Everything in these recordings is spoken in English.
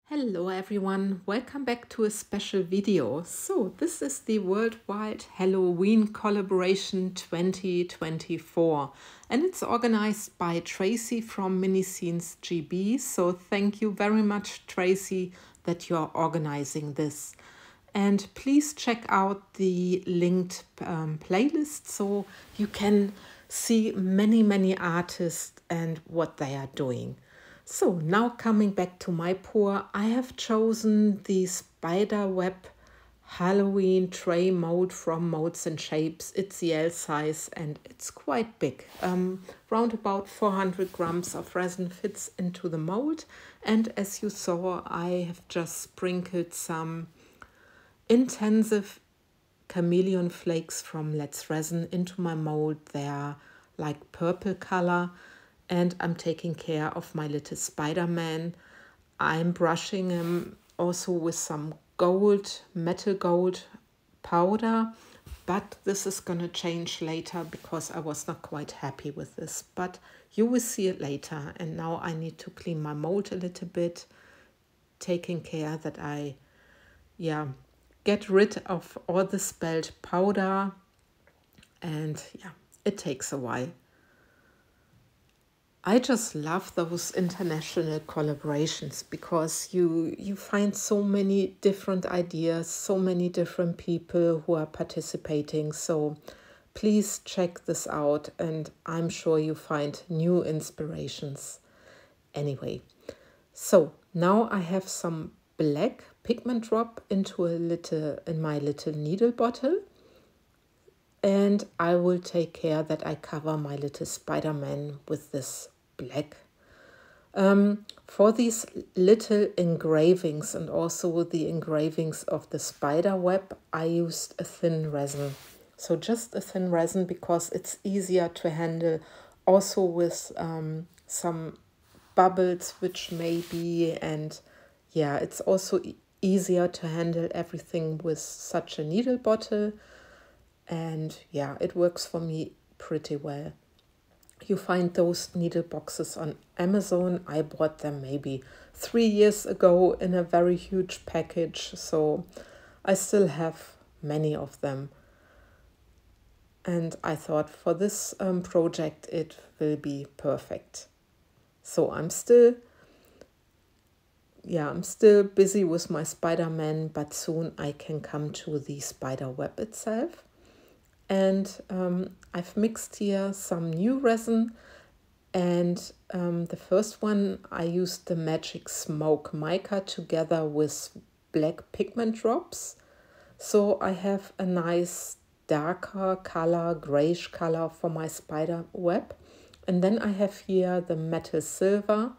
Hello everyone, welcome back to a special video. So this is the worldwide Halloween collaboration 2024 and it's organized by Tracey from Mini Scenes GB. So thank you very much, Tracey, that you're organizing this. And please check out the linked playlist so you can see many artists and what they are doing. So now coming back to my pour, I have chosen the Spiderweb Halloween tray mold from MoldsandShapes. It's the L size and it's quite big. Round about 400 grams of resin fits into the mold. And as you saw, I have just sprinkled some intensive Chameleon flakes from Let's Resin into my mold. They are like purple color. And I'm taking care of my little Spider-Man. I'm brushing him also with some gold, metal gold powder. But this is going to change later because I was not quite happy with this. But you will see it later. And now I need to clean my mold a little bit. Taking care that I get rid of all the spelled powder. And it takes a while. I just love those international collaborations because you find so many different ideas, so many different people who are participating. So please check this out and I'm sure you find new inspirations. Anyway, so now I have some black pigment drop in my little needle bottle. And I will take care that I cover my little Spider-Man with this black. For these little engravings and also the engravings of the spider web, I used a thin resin. So just a thin resin because it's easier to handle, also with some bubbles which may be, and it's also easier to handle everything with such a needle bottle. And it works for me pretty well. You find those needle boxes on Amazon. I bought them maybe 3 years ago in a very huge package. So I still have many of them. And I thought for this project it will be perfect. So I'm still busy with my Spider-Man, but soon I can come to the spider web itself. And I've mixed here some new resin, and the first one I used the Magic Smoke mica together with black pigment drops. So I have a nice darker color, grayish color for my spider web. And then I have here the metal silver,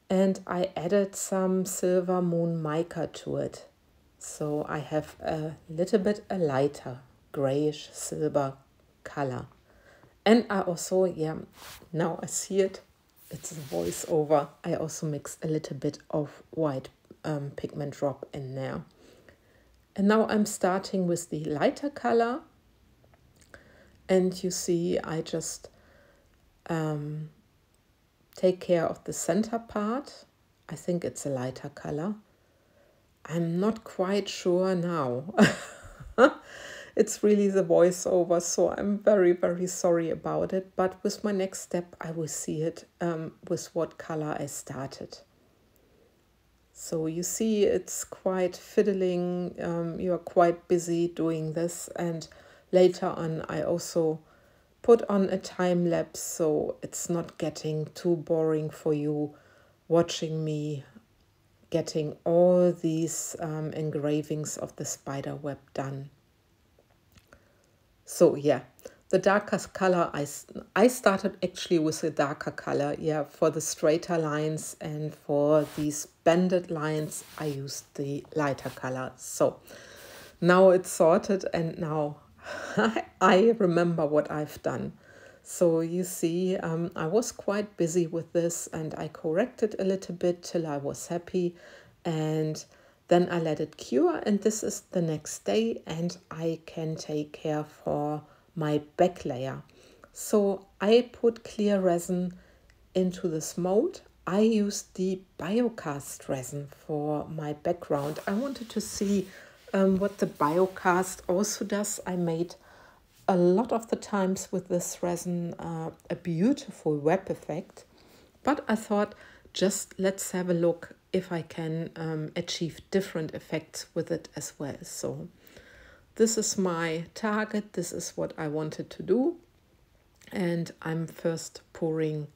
and I added some silver moon mica to it. So I have a little bit a lighter grayish silver color. And I also, now I see it, it's a voiceover. I also mixed a little bit of white pigment drop in there. And now I'm starting with the lighter color. And you see, I just take care of the center part. I think it's a lighter color. I'm not quite sure now. It's really the voiceover, so I'm very sorry about it. But with my next step, I will see it with what color I started. So you see, it's quite fiddling. You're quite busy doing this. And later on, I also put on a time lapse, so it's not getting too boring for you watching me getting all these engravings of the spider web done. So the darkest color, I started actually with a darker color, for the straighter lines, and for these banded lines, I used the lighter color. So now it's sorted, and now I remember what I've done. So you see, I was quite busy with this, and I corrected a little bit till I was happy, and then I let it cure, and this is the next day, and I can take care for my back layer. So I put clear resin into this mold. I used the Biocast resin for my background. I wanted to see what the Biocast also does. I made a lot of the times with this resin a beautiful web effect, but I thought just let's have a look if I can achieve different effects with it as well. So this is my target, this is what I wanted to do, and I'm first pouring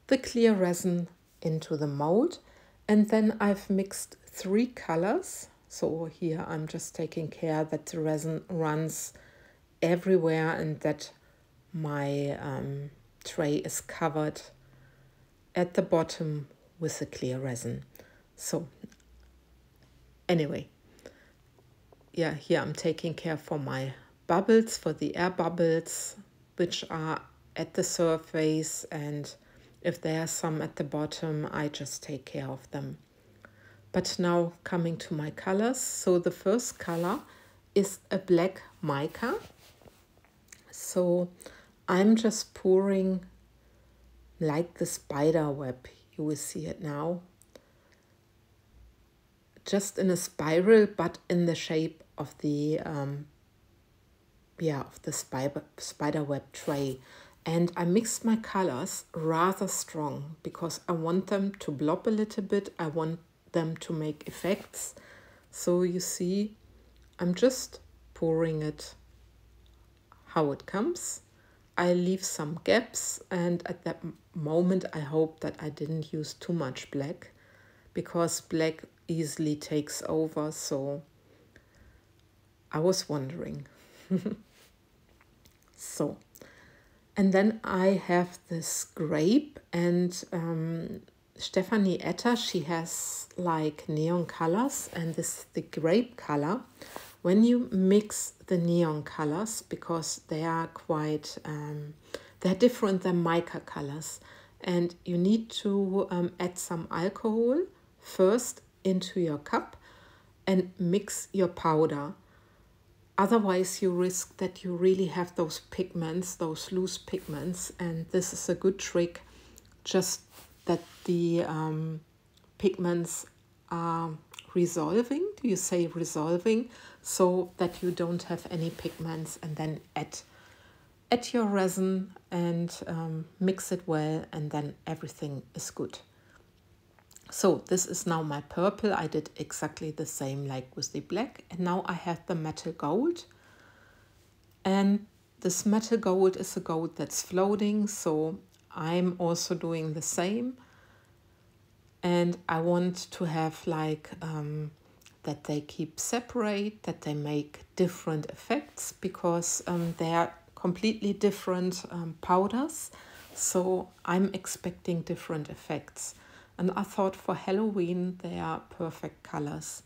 the clear resin into the mold, and then I've mixed 3 colors. So here I'm just taking care that the resin runs everywhere and that my tray is covered at the bottom with the clear resin. So anyway, yeah, here I'm taking care for my bubbles, for the air bubbles, which are at the surface, and if there are some at the bottom, I just take care of them. But now coming to my colors. So the first color is a black mica. So I'm just pouring like the spider web. You will see it now. Just in a spiral, but in the shape of the spider web tray. And I mixed my colors rather strong because I want them to blob a little bit. I want them to make effects. So you see, I'm just pouring it how it comes. I leave some gaps, and at that moment I hope that I didn't use too much black, because black easily takes over. So I was wondering. So, and then I have this grape, and Stephanie Etter, she has like neon colors, and this is the grape color. When you mix the neon colors, because they are quite, they're different than mica colors, and you need to add some alcohol first into your cup and mix your powder. Otherwise you risk that you really have those pigments, those loose pigments, and this is a good trick, just that the pigments are resolving. Do you say resolving? So that you don't have any pigments, and then add your resin and mix it well, and then everything is good. So this is now my purple. I did exactly the same like with the black, and now I have the metal gold. And this metal gold is a gold that's floating, so I'm also doing the same. And I want to have like that they keep separate, that they make different effects, because they are completely different powders. So I'm expecting different effects. And I thought for Halloween they are perfect colors.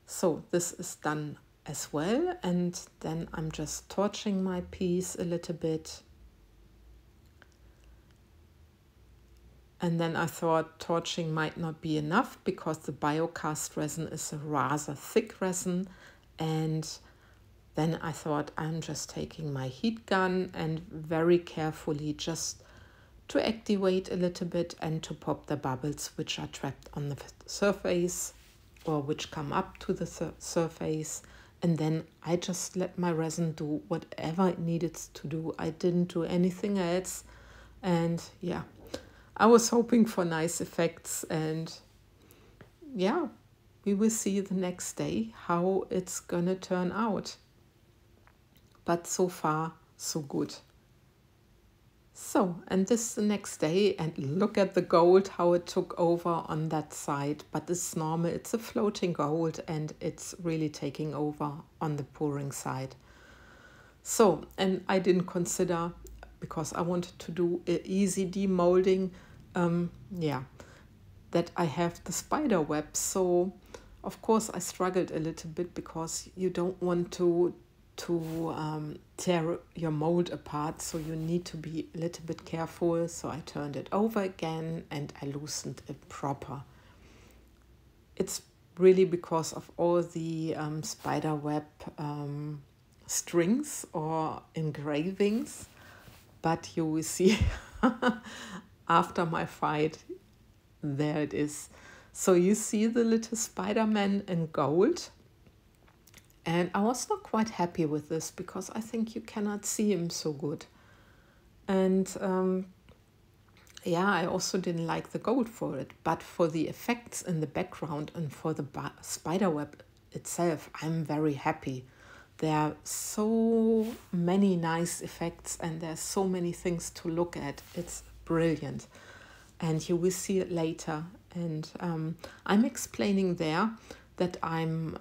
So this is done as well, and then I'm just torching my piece a little bit. And then I thought torching might not be enough, because the Biocast resin is a rather thick resin. And then I thought I'm just taking my heat gun and very carefully just to activate a little bit and to pop the bubbles which are trapped on the surface or which come up to the surface. And then I just let my resin do whatever it needed to do. I didn't do anything else. And yeah, I was hoping for nice effects, and yeah, we will see the next day how it's gonna turn out. But so far, so good. So, and this is the next day, and look at the gold, how it took over on that side. But it's normal, it's a floating gold, and it's really taking over on the pouring side. So, and I didn't consider, because I wanted to do an easy demolding, that I have the spider web. So, of course, I struggled a little bit, because you don't want to tear your mold apart, so you need to be a little bit careful. So I turned it over again and I loosened it proper. It's really because of all the spiderweb strings or engravings, but you will see after my fight, there it is. So you see the little Spider-Man in gold. And I was not quite happy with this because I think you cannot see him so good. And yeah, I also didn't like the gold for it. But for the effects in the background and for the spiderweb itself, I'm very happy. There are so many nice effects and there's so many things to look at. It's brilliant. And you will see it later. And I'm explaining there that I'm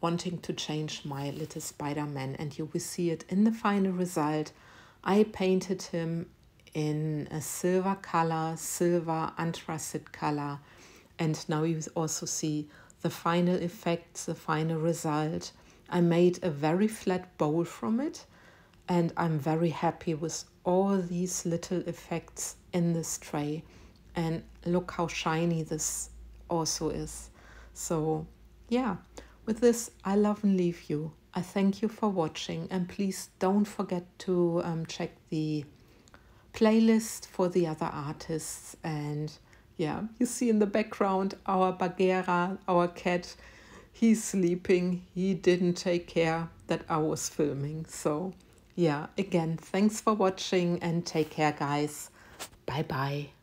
wanting to change my little Spider-Man, and you will see it in the final result. I painted him in a silver color, silver anthracite color, and now you also see the final effects, the final result. I made a very flat bowl from it, and I'm very happy with all these little effects in this tray. And look how shiny this also is. So yeah, with this, I love and leave you. I thank you for watching, and please don't forget to check the playlist for the other artists. And yeah, you see in the background our Bagheera, our cat. He's sleeping. He didn't take care that I was filming. So yeah, again, thanks for watching and take care, guys. Bye bye.